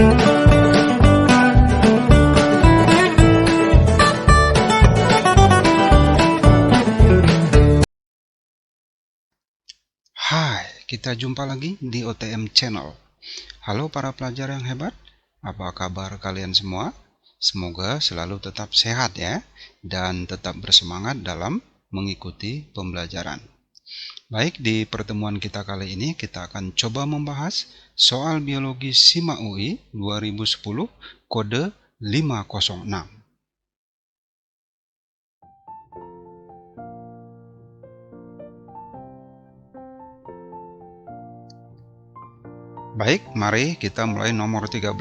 Hai, kita jumpa lagi di OTM Channel. Halo para pelajar yang hebat, apa kabar kalian semua? Semoga selalu tetap sehat ya, dan tetap bersemangat dalam mengikuti pembelajaran. Baik, di pertemuan kita kali ini kita akan coba membahas soal biologi SIMA UI 2010 kode 506. Baik, mari kita mulai nomor 13.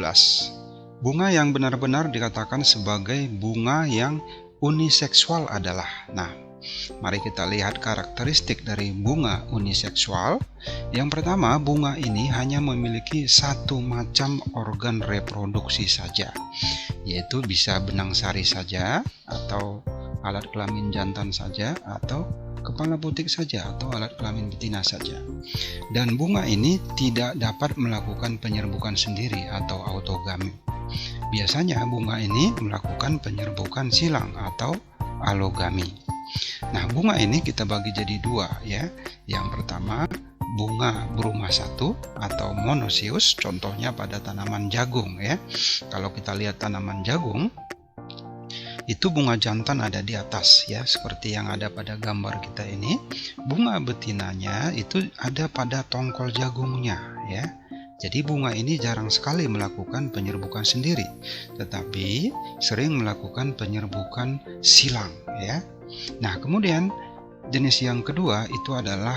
Bunga yang benar-benar dikatakan sebagai bunga yang uniseksual adalah. Nah, mari kita lihat karakteristik dari bunga uniseksual. Yang pertama, bunga ini hanya memiliki satu macam organ reproduksi saja, yaitu bisa benang sari saja, atau alat kelamin jantan saja, atau kepala butik saja, atau alat kelamin betina saja. Dan bunga ini tidak dapat melakukan penyerbukan sendiri atau autogami. Biasanya bunga ini melakukan penyerbukan silang atau alogami. Nah, bunga ini kita bagi jadi dua ya. Yang pertama, bunga berumah satu atau monosius, contohnya pada tanaman jagung ya. Kalau kita lihat tanaman jagung, itu bunga jantan ada di atas ya, seperti yang ada pada gambar kita ini. Bunga betinanya itu ada pada tongkol jagungnya ya. Jadi bunga ini jarang sekali melakukan penyerbukan sendiri, tetapi sering melakukan penyerbukan silang ya. Nah, kemudian jenis yang kedua itu adalah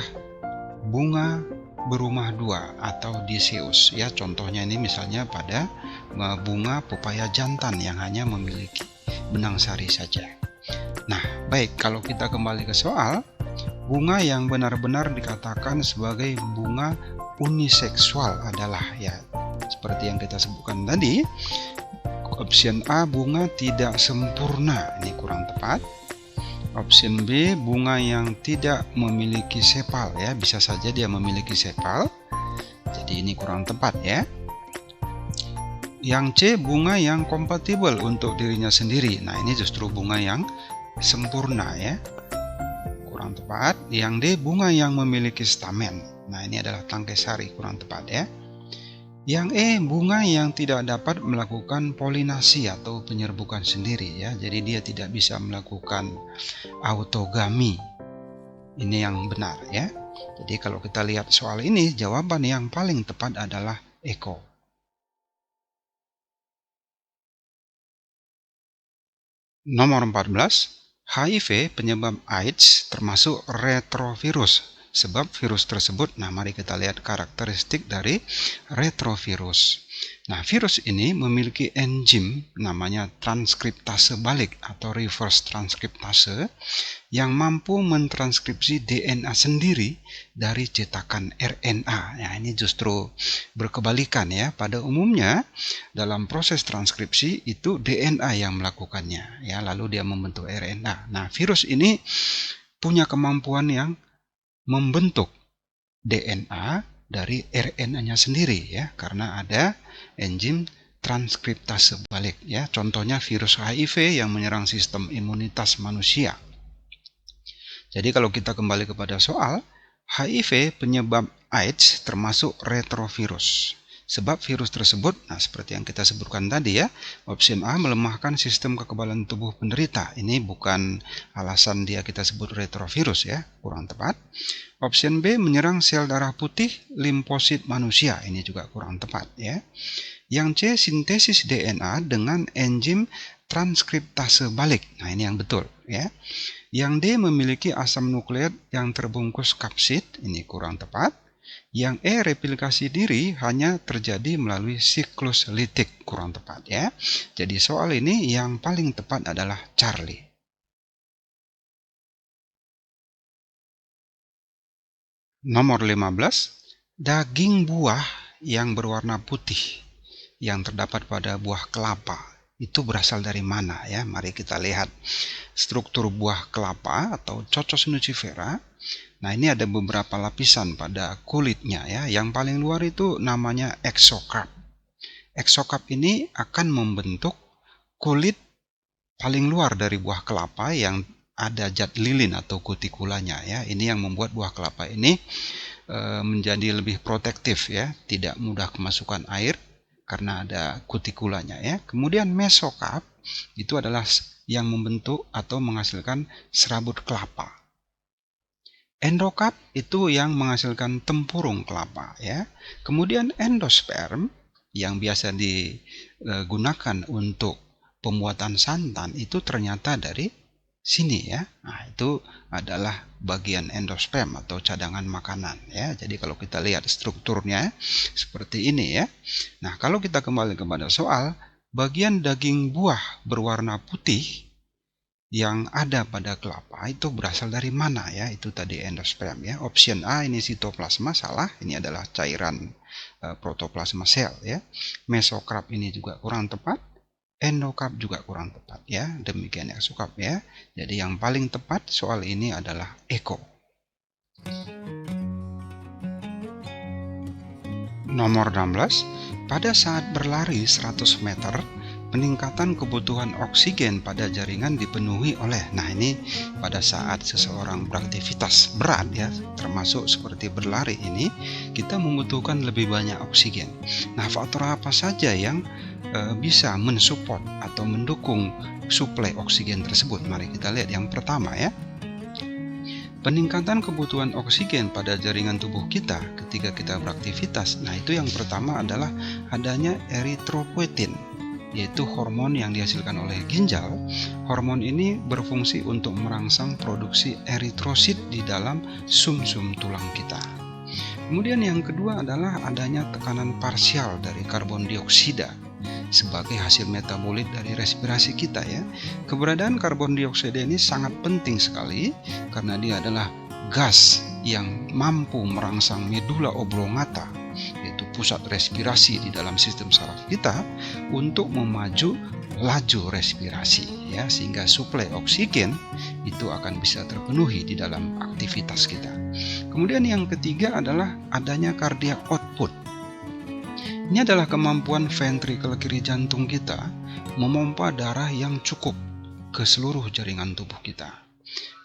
bunga berumah dua atau dioecious ya. Contohnya ini misalnya pada bunga pepaya jantan yang hanya memiliki benang sari saja. Nah, baik, kalau kita kembali ke soal, bunga yang benar-benar dikatakan sebagai bunga uniseksual adalah ya, seperti yang kita sebutkan tadi. Option A, bunga tidak sempurna, ini kurang tepat. Option B, bunga yang tidak memiliki sepal ya, bisa saja dia memiliki sepal, jadi ini kurang tepat ya. Yang C, bunga yang kompatibel untuk dirinya sendiri. Nah, ini justru bunga yang sempurna ya, kurang tepat. Yang D, bunga yang memiliki stamen. Nah, ini adalah tangkai sari, kurang tepat ya. Yang E, bunga yang tidak dapat melakukan polinasi atau penyerbukan sendiri ya, jadi dia tidak bisa melakukan autogami. Ini yang benar ya. Jadi kalau kita lihat soal ini, jawaban yang paling tepat adalah Eko. Nomor 14, HIV penyebab AIDS termasuk retrovirus. Sebab virus tersebut, nah mari kita lihat karakteristik dari retrovirus. Nah, virus ini memiliki enzim namanya transkriptase balik atau reverse transkriptase yang mampu mentranskripsi DNA sendiri dari cetakan RNA. Nah, ini justru berkebalikan ya. Pada umumnya dalam proses transkripsi itu DNA yang melakukannya ya, lalu dia membentuk RNA. Nah, virus ini punya kemampuan yang membentuk DNA dari RNA-nya sendiri ya, karena ada enzim transkriptase balik ya. Contohnya virus HIV yang menyerang sistem imunitas manusia. Jadi kalau kita kembali kepada soal, HIV penyebab AIDS termasuk retrovirus. Sebab virus tersebut, nah seperti yang kita sebutkan tadi ya, option A melemahkan sistem kekebalan tubuh penderita. Ini bukan alasan dia kita sebut retrovirus ya, kurang tepat. Option B menyerang sel darah putih limfosit manusia. Ini juga kurang tepat ya. Yang C, sintesis DNA dengan enzim transkriptase balik. Nah, ini yang betul ya. Yang D, memiliki asam nukleat yang terbungkus kapsid. Ini kurang tepat. Yang E, replikasi diri hanya terjadi melalui siklus litik. Kurang tepat ya. Jadi soal ini yang paling tepat adalah Charlie. Nomor 15, daging buah yang berwarna putih yang terdapat pada buah kelapa itu berasal dari mana ya? Mari kita lihat struktur buah kelapa atau Cocos nucifera. Nah, ini ada beberapa lapisan pada kulitnya ya. Yang paling luar itu namanya exocarp. Exocap ini akan membentuk kulit paling luar dari buah kelapa yang ada zat lilin atau kutikulanya ya. Ini yang membuat buah kelapa ini menjadi lebih protektif ya, tidak mudah kemasukan air karena ada kutikulanya ya. Kemudian mesokap itu adalah yang membentuk atau menghasilkan serabut kelapa. Endokap itu yang menghasilkan tempurung kelapa ya. Kemudian endosperm yang biasa digunakan untuk pembuatan santan itu ternyata dari sini ya. Nah, itu adalah bagian endosperm atau cadangan makanan ya. Jadi kalau kita lihat strukturnya seperti ini ya. Nah, kalau kita kembali kepada soal, bagian daging buah berwarna putih yang ada pada kelapa itu berasal dari mana ya? Itu tadi endosperm ya. Option A ini sitoplasma, salah. Ini adalah cairan protoplasma sel ya. Mesokap ini juga kurang tepat. Endokap juga kurang tepat ya. Demikian exokap ya. Jadi yang paling tepat soal ini adalah eko. Nomor 16, pada saat berlari 100 meter, peningkatan kebutuhan oksigen pada jaringan dipenuhi oleh, nah ini pada saat seseorang beraktivitas berat ya, termasuk seperti berlari ini, kita membutuhkan lebih banyak oksigen. Nah, faktor apa saja yang bisa mensupport atau mendukung suplai oksigen tersebut? Mari kita lihat yang pertama ya. Peningkatan kebutuhan oksigen pada jaringan tubuh kita ketika kita beraktivitas. Nah, itu yang pertama adalah adanya eritropoietin, yaitu hormon yang dihasilkan oleh ginjal. Hormon ini berfungsi untuk merangsang produksi eritrosit di dalam sumsum tulang kita. Kemudian yang kedua adalah adanya tekanan parsial dari karbon dioksida sebagai hasil metabolit dari respirasi kita ya. Keberadaan karbon dioksida ini sangat penting sekali karena dia adalah gas yang mampu merangsang medula oblongata, yaitu pusat respirasi di dalam sistem saraf kita, untuk memaju laju respirasi ya, sehingga suplai oksigen itu akan bisa terpenuhi di dalam aktivitas kita. Kemudian yang ketiga adalah adanya cardiac output. Ini adalah kemampuan ventrikel kiri jantung kita memompa darah yang cukup ke seluruh jaringan tubuh kita.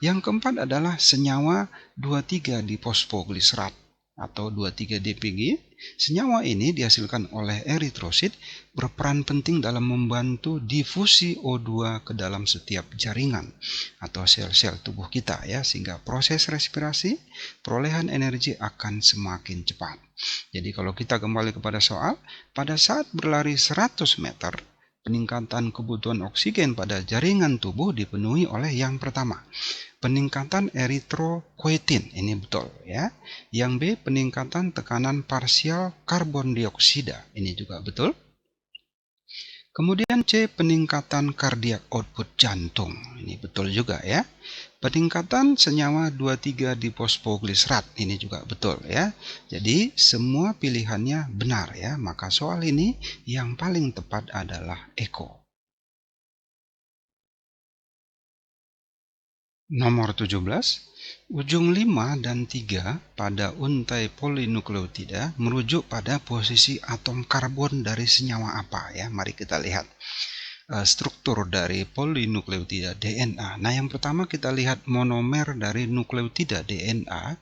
Yang keempat adalah senyawa 23-diphosphoglycerate atau 23-DPG. Senyawa ini dihasilkan oleh eritrosit, berperan penting dalam membantu difusi O2 ke dalam setiap jaringan atau sel-sel tubuh kita ya, sehingga proses respirasi, perolehan energi akan semakin cepat. Jadi kalau kita kembali kepada soal, pada saat berlari 100 meter, peningkatan kebutuhan oksigen pada jaringan tubuh dipenuhi oleh yang pertama, peningkatan eritropoietin, ini betul ya. Yang B, peningkatan tekanan parsial karbon dioksida, ini juga betul. Kemudian C, peningkatan cardiac output jantung, ini betul juga ya. Peningkatan senyawa 23-diphosphoglycerate, ini juga betul ya. Jadi semua pilihannya benar ya. Maka soal ini yang paling tepat adalah eko. Nomor 17, ujung 5 dan 3 pada untai polinukleotida merujuk pada posisi atom karbon dari senyawa apa ya? Mari kita lihat struktur dari polinukleotida DNA. Nah, yang pertama kita lihat monomer dari nukleotida DNA,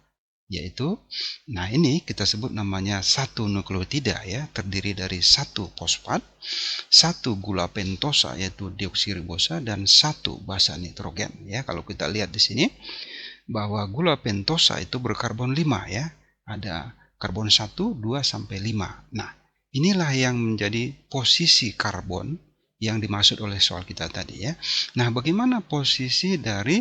yaitu, nah ini kita sebut namanya satu nukleotida ya, terdiri dari satu fosfat, satu gula pentosa yaitu deoksiribosa, dan satu basa nitrogen ya. Kalau kita lihat di sini bahwa gula pentosa itu berkarbon 5 ya, ada karbon 1, 2 sampai 5. Nah, inilah yang menjadi posisi karbon yang dimaksud oleh soal kita tadi ya. Nah, bagaimana posisi dari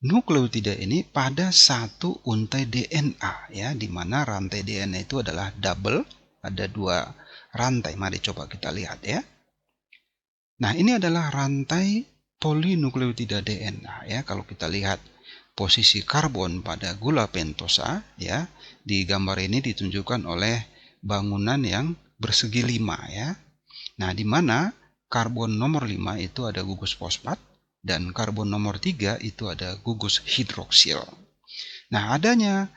nukleotida ini pada satu untai DNA ya, di mana rantai DNA itu adalah double, ada 2 rantai. Mari coba kita lihat ya. Nah, ini adalah rantai polinukleotida DNA ya. Kalau kita lihat posisi karbon pada gula pentosa ya, di gambar ini ditunjukkan oleh bangunan yang bersegi 5 ya. Nah, di mana karbon nomor 5 itu ada gugus fosfat dan karbon nomor 3 itu ada gugus hidroksil. Nah, adanya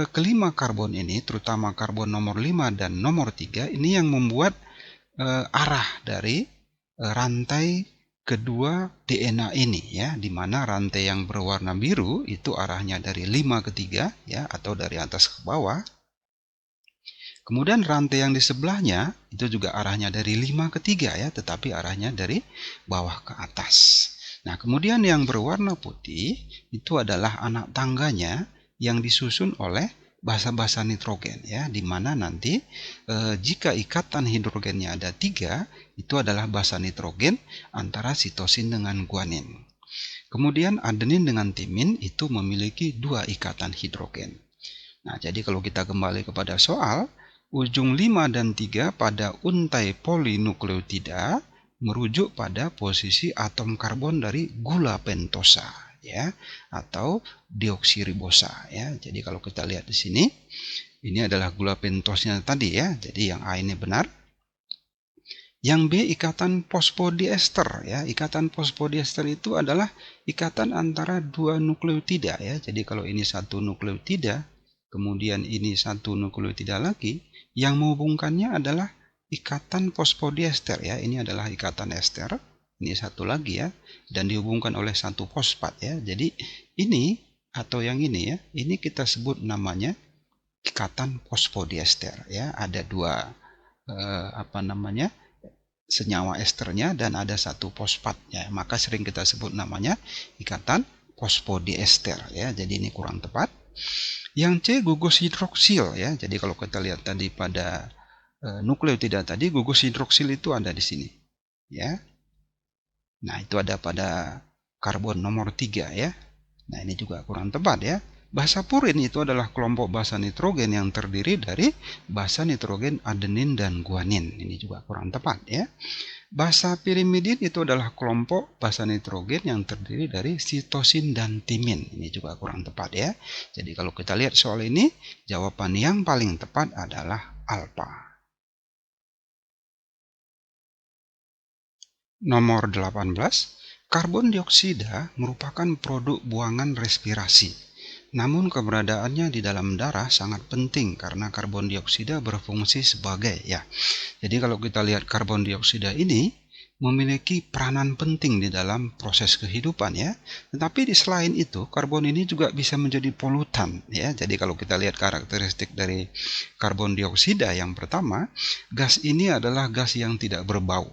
kelima karbon ini, terutama karbon nomor 5 dan nomor 3, ini yang membuat arah dari rantai kedua DNA ini, ya, di mana rantai yang berwarna biru itu arahnya dari 5 ke 3, ya, atau dari atas ke bawah. Kemudian rantai yang di sebelahnya itu juga arahnya dari 5 ke 3, ya, tetapi arahnya dari bawah ke atas. Nah, kemudian yang berwarna putih itu adalah anak tangganya yang disusun oleh basa-basa nitrogen, ya, di mana nanti jika ikatan hidrogennya ada 3, itu adalah basa nitrogen antara sitosin dengan guanin. Kemudian adenin dengan timin itu memiliki 2 ikatan hidrogen. Nah, jadi kalau kita kembali kepada soal, ujung 5 dan 3 pada untai polinukleotida merujuk pada posisi atom karbon dari gula pentosa, ya, atau deoksiribosa, ya. Jadi kalau kita lihat di sini, ini adalah gula pentosnya tadi, ya. Jadi yang A ini benar. Yang B ikatan fosfodiester, ya. Ikatan fosfodiester itu adalah ikatan antara 2 nukleotida, ya. Jadi kalau ini 1 nukleotida, kemudian ini 1 nukleotida lagi, yang menghubungkannya adalah ikatan fosfodiester, ya. Ini adalah ikatan ester, ini satu lagi, ya, dan dihubungkan oleh 1 fosfat, ya. Jadi ini atau yang ini, ya, ini kita sebut namanya ikatan fosfodiester, ya. Ada 2 senyawa esternya dan ada 1 fosfatnya, maka sering kita sebut namanya ikatan fosfodiester, ya. Jadi ini kurang tepat. Yang C gugus hidroksil, ya. Jadi kalau kita lihat tadi pada nukleotida tadi, gugus hidroksil itu ada di sini, ya. Nah, itu ada pada karbon nomor 3, ya. Nah, ini juga kurang tepat, ya. Basa purin itu adalah kelompok basa nitrogen yang terdiri dari basa nitrogen adenin dan guanin. Ini juga kurang tepat, ya. Basa pirimidin itu adalah kelompok basa nitrogen yang terdiri dari sitosin dan timin. Ini juga kurang tepat, ya. Jadi kalau kita lihat soal ini, jawaban yang paling tepat adalah alfa. Nomor 18, karbon dioksida merupakan produk buangan respirasi. Namun keberadaannya di dalam darah sangat penting karena karbon dioksida berfungsi sebagai, ya. Jadi kalau kita lihat karbon dioksida ini memiliki peranan penting di dalam proses kehidupan, ya. Tetapi di selain itu, karbon ini juga bisa menjadi polutan, ya. Jadi kalau kita lihat karakteristik dari karbon dioksida, yang pertama, gas ini adalah gas yang tidak berbau,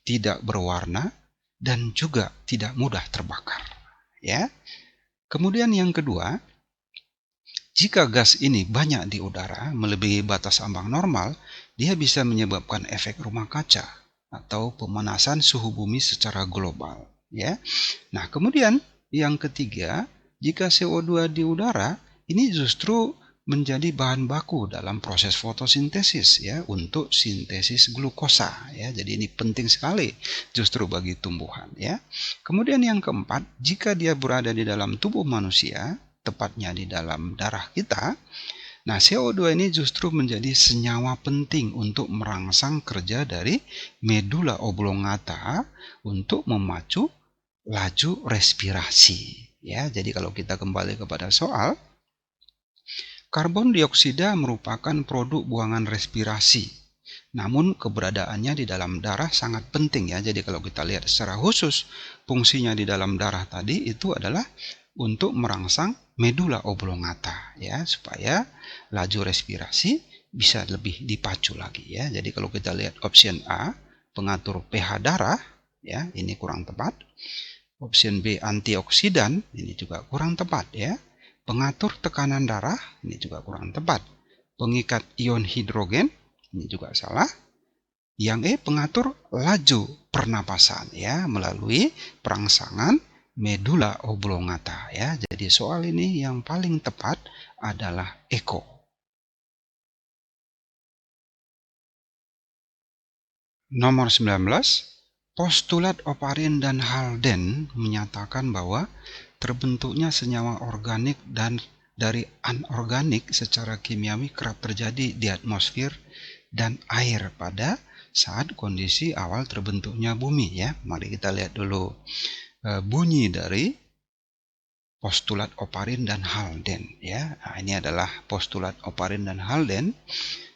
tidak berwarna, dan juga tidak mudah terbakar, ya. Kemudian yang kedua, jika gas ini banyak di udara melebihi batas ambang normal, dia bisa menyebabkan efek rumah kaca atau pemanasan suhu bumi secara global, ya. Nah, kemudian yang ketiga, jika CO2 di udara ini justru menjadi bahan baku dalam proses fotosintesis, ya, untuk sintesis glukosa, ya. Jadi ini penting sekali justru bagi tumbuhan, ya. Kemudian yang keempat, jika dia berada di dalam tubuh manusia, tepatnya di dalam darah kita, nah, CO2 ini justru menjadi senyawa penting untuk merangsang kerja dari medula oblongata untuk memacu laju respirasi, ya. Jadi kalau kita kembali kepada soal, karbon dioksida merupakan produk buangan respirasi. Namun keberadaannya di dalam darah sangat penting, ya. Jadi kalau kita lihat secara khusus, fungsinya di dalam darah tadi itu adalah untuk merangsang medula oblongata, ya, supaya laju respirasi bisa lebih dipacu lagi, ya. Jadi kalau kita lihat option A, pengatur pH darah, ya, ini kurang tepat. Option B, antioksidan, ini juga kurang tepat, ya. Pengatur tekanan darah, ini juga kurang tepat. Pengikat ion hidrogen, ini juga salah. Yang E, pengatur laju pernapasan, ya, melalui perangsangan medula oblongata, ya. Jadi soal ini yang paling tepat adalah Eko. Nomor 19, postulat Oparin dan Halden menyatakan bahwa terbentuknya senyawa organik dan dari anorganik secara kimiawi kerap terjadi di atmosfer dan air pada saat kondisi awal terbentuknya bumi, ya. Mari kita lihat dulu bunyi dari postulat Oparin dan Halden ya. Nah, ini adalah postulat Oparin dan Halden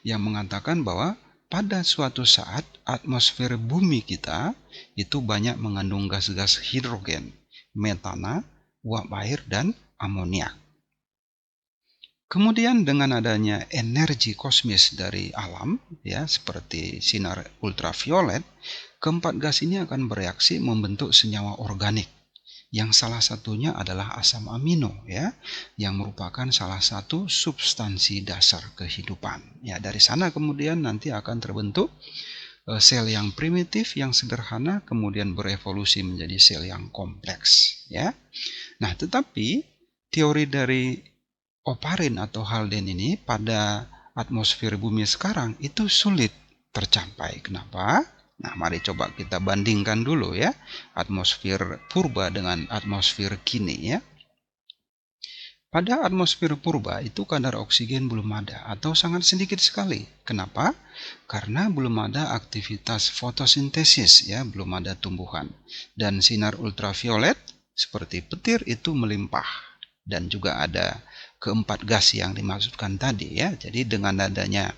yang mengatakan bahwa pada suatu saat atmosfer bumi kita itu banyak mengandung gas-gas hidrogen, metana, uap air, dan amoniak. Kemudian dengan adanya energi kosmis dari alam, ya seperti sinar ultraviolet, keempat gas ini akan bereaksi membentuk senyawa organik, yang salah satunya adalah asam amino, ya, yang merupakan salah satu substansi dasar kehidupan. Ya, dari sana kemudian nanti akan terbentuk sel yang primitif, yang sederhana, kemudian berevolusi menjadi sel yang kompleks, ya. Nah, tetapi teori dari Oparin atau Halden ini pada atmosfer bumi sekarang itu sulit tercapai. Kenapa? Nah, mari coba kita bandingkan dulu ya, atmosfer purba dengan atmosfer kini ya. Pada atmosfer purba itu kadar oksigen belum ada atau sangat sedikit sekali. Kenapa? Karena belum ada aktivitas fotosintesis ya, belum ada tumbuhan. Dan sinar ultraviolet seperti petir itu melimpah. Dan juga ada keempat gas yang dimaksudkan tadi ya. Jadi dengan adanya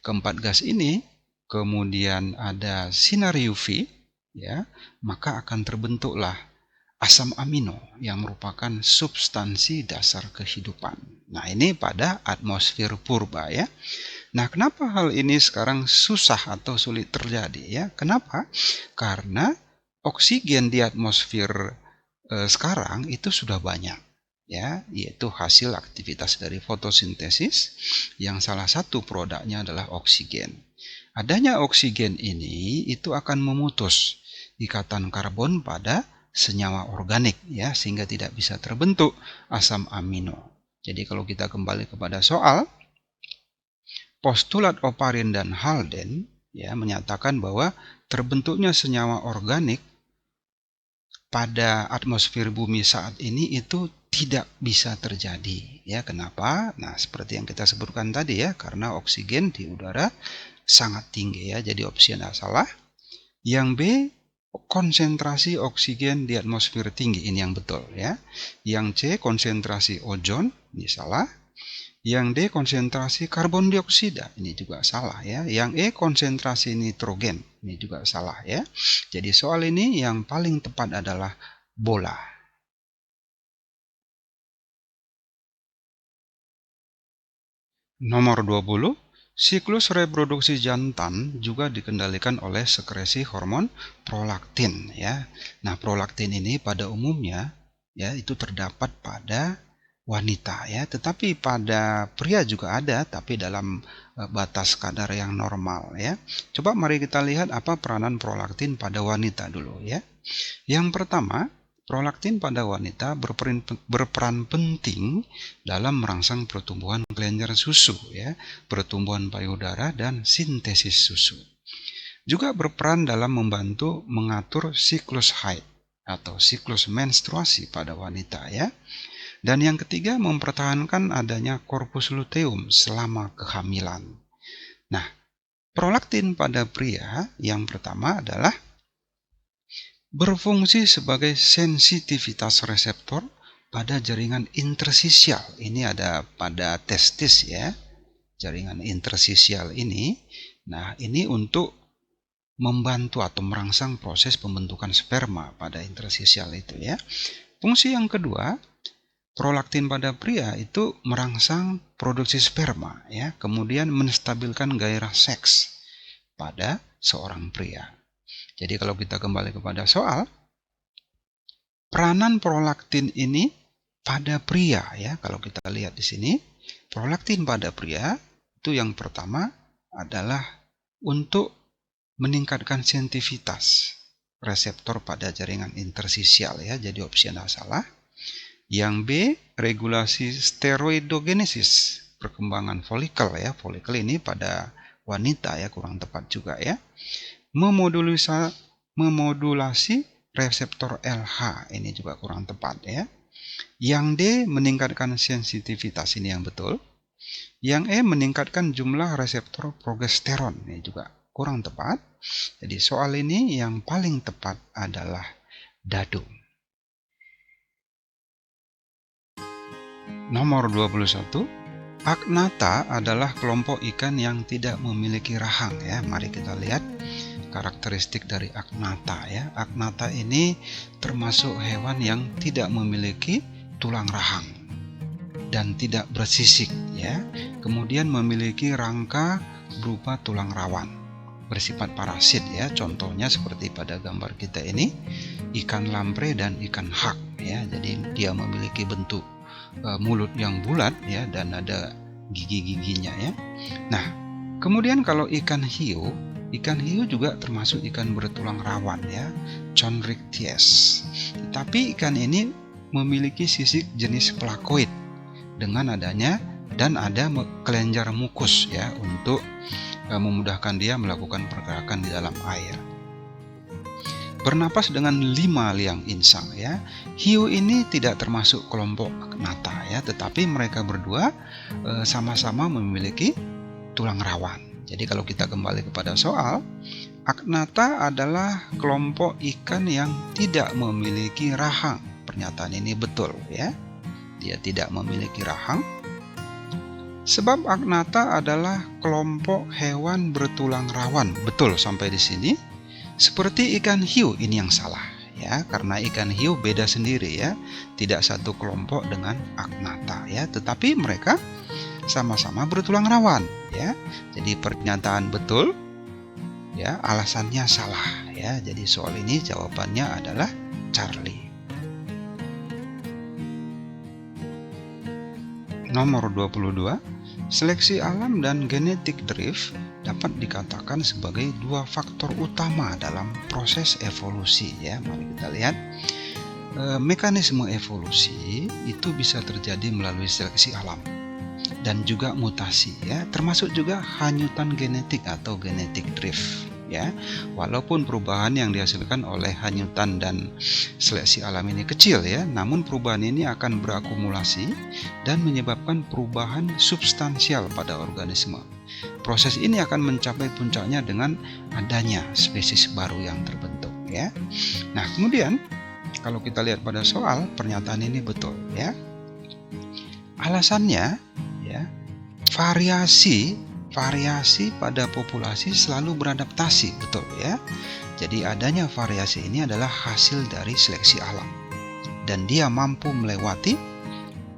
keempat gas ini, kemudian ada sinar UV ya, maka akan terbentuklah asam amino yang merupakan substansi dasar kehidupan. Nah, ini pada atmosfer purba ya. Nah, kenapa hal ini sekarang susah atau sulit terjadi ya? Kenapa? Karena oksigen di atmosfer sekarang itu sudah banyak ya, yaitu hasil aktivitas dari fotosintesis yang salah satu produknya adalah oksigen. Adanya oksigen ini itu akan memutus ikatan karbon pada senyawa organik ya, sehingga tidak bisa terbentuk asam amino. Jadi kalau kita kembali kepada soal, postulat Oparin dan Halden ya menyatakan bahwa terbentuknya senyawa organik pada atmosfer bumi saat ini itu tidak bisa terjadi ya. Kenapa? Nah, seperti yang kita sebutkan tadi ya, karena oksigen di udara sangat tinggi ya. Jadi opsi yang salah. Yang B, konsentrasi oksigen di atmosfer tinggi, ini yang betul ya. Yang C, konsentrasi ozon, ini salah. Yang D, konsentrasi karbon dioksida, ini juga salah ya. Yang E, konsentrasi nitrogen, ini juga salah ya. Jadi soal ini yang paling tepat adalah bola. Nomor 20, siklus reproduksi jantan juga dikendalikan oleh sekresi hormon prolaktin ya. Nah, prolaktin ini pada umumnya ya itu terdapat pada wanita ya, tetapi pada pria juga ada, tapi dalam batas kadar yang normal ya. Coba mari kita lihat apa peranan prolaktin pada wanita dulu ya. Yang pertama, prolaktin pada wanita berperan penting dalam merangsang pertumbuhan kelenjar susu ya, pertumbuhan payudara dan sintesis susu. Juga berperan dalam membantu mengatur siklus haid atau siklus menstruasi pada wanita ya. Dan yang ketiga, mempertahankan adanya korpus luteum selama kehamilan. Nah, prolaktin pada pria yang pertama adalah berfungsi sebagai sensitivitas reseptor pada jaringan intersisial. Ini ada pada testis ya, jaringan intersisial ini. Nah, ini untuk membantu atau merangsang proses pembentukan sperma pada intersisial itu ya. Fungsi yang kedua, prolaktin pada pria itu merangsang produksi sperma ya, kemudian menstabilkan gairah seks pada seorang pria. Jadi kalau kita kembali kepada soal, peranan prolaktin ini pada pria ya, kalau kita lihat di sini, prolaktin pada pria itu yang pertama adalah untuk meningkatkan sensitivitas reseptor pada jaringan intersisial ya, jadi opsi yang salah. Yang B, regulasi steroidogenesis, perkembangan folikel ya. Folikel ini pada wanita ya, kurang tepat juga ya. Memodulasi reseptor LH, ini juga kurang tepat ya. Yang D, meningkatkan sensitivitas, ini yang betul. Yang E, meningkatkan jumlah reseptor progesteron, ini juga kurang tepat. Jadi soal ini yang paling tepat adalah dadu. Nomor 21, Agnatha adalah kelompok ikan yang tidak memiliki rahang ya. Mari kita lihat karakteristik dari Agnatha ya. Agnatha ini termasuk hewan yang tidak memiliki tulang rahang dan tidak bersisik ya. Kemudian memiliki rangka berupa tulang rawan, bersifat parasit ya. Contohnya seperti pada gambar kita ini, ikan lamprey dan ikan hak ya. Jadi dia memiliki bentuk mulut yang bulat ya, dan ada gigi-giginya ya. Nah, kemudian kalau ikan hiu juga termasuk ikan bertulang rawan ya, Chondrichthyes. Tapi ikan ini memiliki sisik jenis plakoid dengan adanya dan ada kelenjar mukus ya, untuk memudahkan dia melakukan pergerakan di dalam air. Bernapas dengan 5 liang insang ya. Hiu ini tidak termasuk kelompok Agnatha ya, tetapi mereka berdua sama-sama memiliki tulang rawan. Jadi kalau kita kembali kepada soal, Agnatha adalah kelompok ikan yang tidak memiliki rahang. Pernyataan ini betul ya. Dia tidak memiliki rahang. Sebab Agnatha adalah kelompok hewan bertulang rawan. Betul sampai di sini. Seperti ikan hiu ini yang salah ya, karena ikan hiu beda sendiri ya, tidak satu kelompok dengan Agnatha ya, tetapi mereka sama-sama bertulang rawan ya. Jadi pernyataan betul ya, alasannya salah ya. Jadi soal ini jawabannya adalah Charlie. Nomor 22, seleksi alam dan genetic drift dapat dikatakan sebagai dua faktor utama dalam proses evolusi ya. Mari kita lihat. Mekanisme evolusi itu bisa terjadi melalui seleksi alam dan juga mutasi ya, termasuk juga hanyutan genetik atau genetic drift ya. Walaupun perubahan yang dihasilkan oleh hanyutan dan seleksi alam ini kecil ya, namun perubahan ini akan berakumulasi dan menyebabkan perubahan substansial pada organisme. Proses ini akan mencapai puncaknya dengan adanya spesies baru yang terbentuk ya. Nah, kemudian kalau kita lihat pada soal, pernyataan ini betul ya. Alasannya ya, variasi pada populasi selalu beradaptasi, betul ya. Jadi adanya variasi ini adalah hasil dari seleksi alam dan dia mampu melewati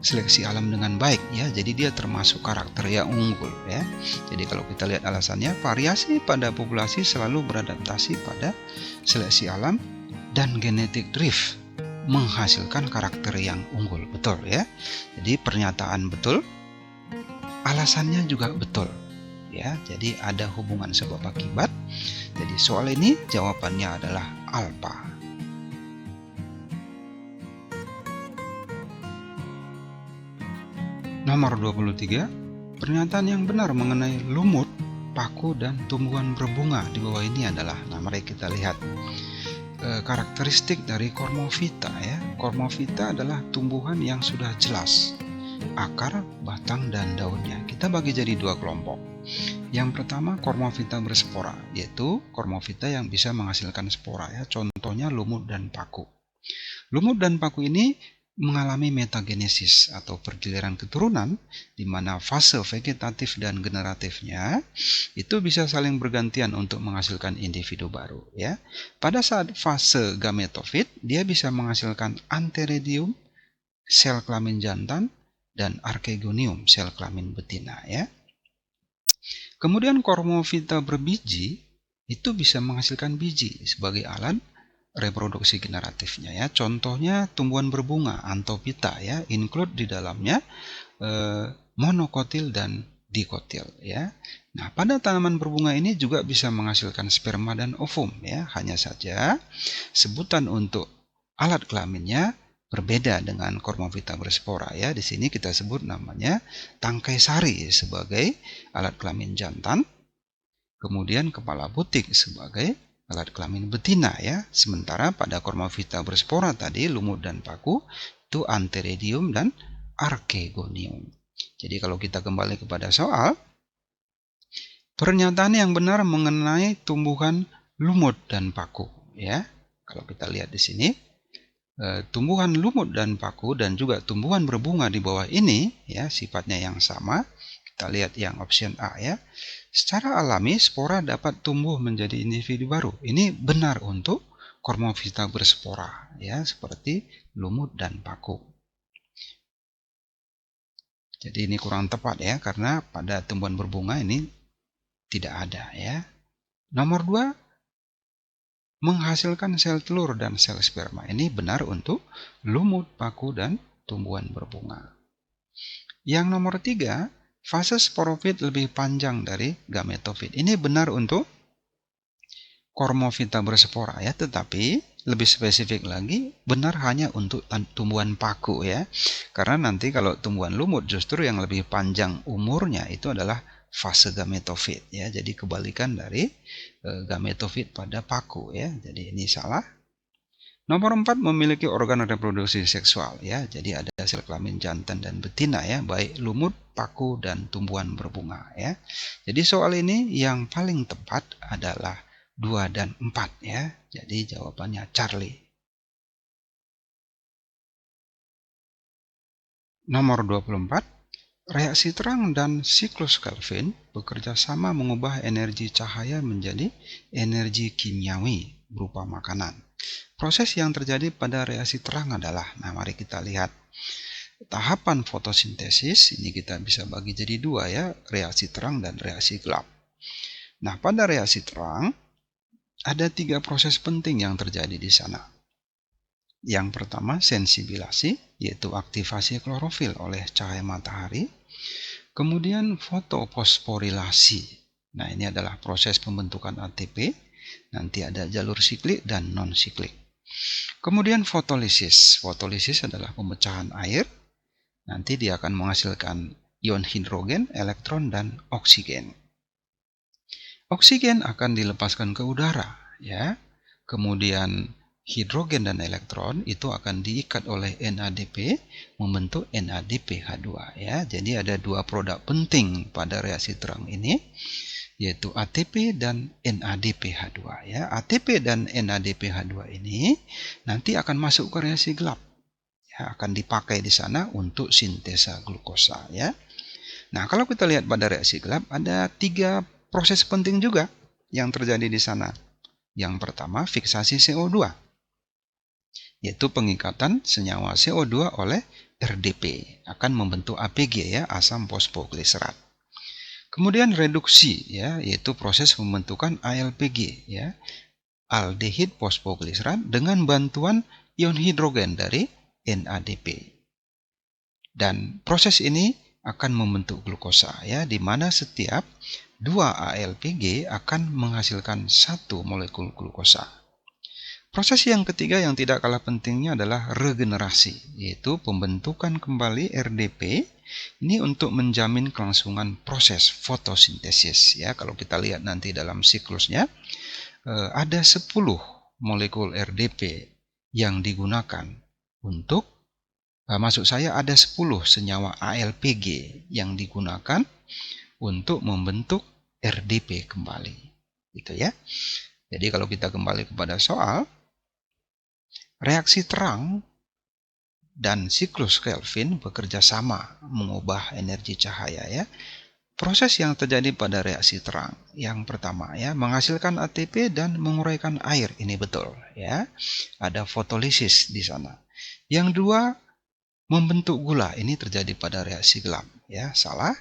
seleksi alam dengan baik ya. Jadi dia termasuk karakter yang unggul ya. Jadi kalau kita lihat alasannya, variasi pada populasi selalu beradaptasi pada seleksi alam dan genetic drift menghasilkan karakter yang unggul, betul ya. Jadi pernyataan betul, alasannya juga betul ya. Jadi ada hubungan sebab akibat. Jadi soal ini jawabannya adalah alpha. Nomor 23, pernyataan yang benar mengenai lumut, paku, dan tumbuhan berbunga di bawah ini adalah, nah mari kita lihat karakteristik dari Cormophyta ya. Cormophyta adalah tumbuhan yang sudah jelas akar, batang, dan daunnya. Kita bagi jadi dua kelompok. Yang pertama Cormophyta berspora, yaitu Cormophyta yang bisa menghasilkan spora ya. Contohnya lumut dan paku. Lumut dan paku ini mengalami metagenesis atau pergiliran keturunan, di mana fase vegetatif dan generatifnya itu bisa saling bergantian untuk menghasilkan individu baru ya. Pada saat fase gametofit, dia bisa menghasilkan antheridium, sel kelamin jantan, dan archegonium, sel kelamin betina ya. Kemudian Cormophyta berbiji itu bisa menghasilkan biji sebagai alat reproduksi generatifnya ya. Contohnya tumbuhan berbunga Anthophyta ya, include di dalamnya monokotil dan dikotil ya. Nah, pada tanaman berbunga ini juga bisa menghasilkan sperma dan ovum ya. Hanya saja sebutan untuk alat kelaminnya berbeda dengan Cormophyta berspora ya. Di sini kita sebut namanya tangkai sari sebagai alat kelamin jantan, kemudian kepala butik sebagai alat kelamin betina ya. Sementara pada Cormophyta berspora tadi, lumut dan paku itu antheridium dan archegonium. Jadi kalau kita kembali kepada soal, pernyataan yang benar mengenai tumbuhan lumut dan paku ya. Kalau kita lihat di sini, tumbuhan lumut dan paku dan juga tumbuhan berbunga di bawah ini ya sifatnya yang sama. Kita lihat yang option A ya. Secara alami spora dapat tumbuh menjadi individu baru. Ini benar untuk Cormophyta berspora ya, seperti lumut dan paku. Jadi ini kurang tepat ya, karena pada tumbuhan berbunga ini tidak ada ya. Nomor 2, menghasilkan sel telur dan sel sperma. Ini benar untuk lumut, paku, dan tumbuhan berbunga. Yang nomor 3, fase sporofit lebih panjang dari gametofit. Ini benar untuk Cormophyta berspora ya, tetapi lebih spesifik lagi benar hanya untuk tumbuhan paku ya. Karena nanti kalau tumbuhan lumut justru yang lebih panjang umurnya itu adalah fase gametofit ya. Jadi kebalikan dari gametofit pada paku ya. Jadi ini salah. Nomor 4, memiliki organ reproduksi seksual ya. Jadi ada sel kelamin jantan dan betina ya, baik lumut, paku, dan tumbuhan berbunga ya. Jadi soal ini yang paling tepat adalah 2 dan 4 ya. Jadi jawabannya Charlie. Nomor 24, reaksi terang dan siklus Kelvin bekerja sama mengubah energi cahaya menjadi energi kimiawi berupa makanan. Proses yang terjadi pada reaksi terang adalah, nah mari kita lihat tahapan fotosintesis. Ini kita bisa bagi jadi 2 ya, reaksi terang dan reaksi gelap. Nah pada reaksi terang ada 3 proses penting yang terjadi di sana. Yang pertama sensibilasi, yaitu aktivasi klorofil oleh cahaya matahari. Kemudian fotofosporilasi. Nah ini adalah proses pembentukan ATP. Nanti ada jalur siklik dan non-siklik. Kemudian fotolisis. Fotolisis adalah pemecahan air. Nanti dia akan menghasilkan ion hidrogen, elektron, dan oksigen. Oksigen akan dilepaskan ke udara ya. Kemudian hidrogen dan elektron itu akan diikat oleh NADP membentuk NADPH2 ya. Jadi ada 2 produk penting pada reaksi terang ini, yaitu ATP dan NADPH2 ya. ATP dan NADPH2 ini nanti akan masuk ke reaksi gelap ya, akan dipakai di sana untuk sintesa glukosa ya. Nah, kalau kita lihat pada reaksi gelap ada 3 proses penting juga yang terjadi di sana. Yang pertama, fiksasi CO2, yaitu pengikatan senyawa CO2 oleh RDP, akan membentuk APG ya, asam fosfogliserat. Kemudian reduksi ya, yaitu proses pembentukan ALPG ya, aldehid fosfogliserat dengan bantuan ion hidrogen dari NADP. Dan proses ini akan membentuk glukosa ya, di mana setiap 2 ALPG akan menghasilkan 1 molekul glukosa. Proses yang ketiga yang tidak kalah pentingnya adalah regenerasi, yaitu pembentukan kembali RDP. Ini untuk menjamin kelangsungan proses fotosintesis ya. Kalau kita lihat nanti dalam siklusnya ada 10 molekul RDP yang digunakan untuk maksud saya ada 10 senyawa ALPG yang digunakan untuk membentuk RDP kembali. Gitu ya. Jadi kalau kita kembali kepada soal, reaksi terang dan siklus Kelvin bekerja sama mengubah energi cahaya ya. Proses yang terjadi pada reaksi terang, yang pertama ya, menghasilkan ATP dan menguraikan air. Ini betul ya. Ada fotolisis di sana. Yang 2, membentuk gula. Ini terjadi pada reaksi gelap ya. Salah.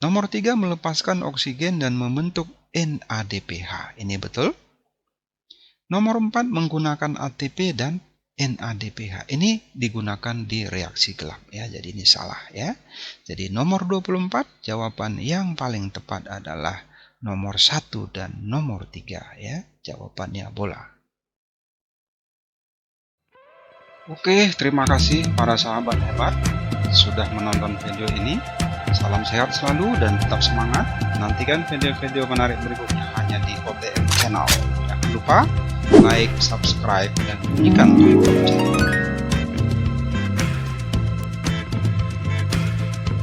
Nomor 3, melepaskan oksigen dan membentuk NADPH. Ini betul. Nomor 4, menggunakan ATP dan NADPH. Ini digunakan di reaksi gelap ya. Jadi ini salah ya. Jadi nomor 24 jawaban yang paling tepat adalah nomor 1 dan nomor 3 ya. Jawabannya bola. Oke, terima kasih para sahabat hebat sudah menonton video ini. Salam sehat selalu dan tetap semangat. Nantikan video-video menarik berikutnya hanya di OTM Channel. Jangan lupa like, subscribe, dan bunyikan lonceng.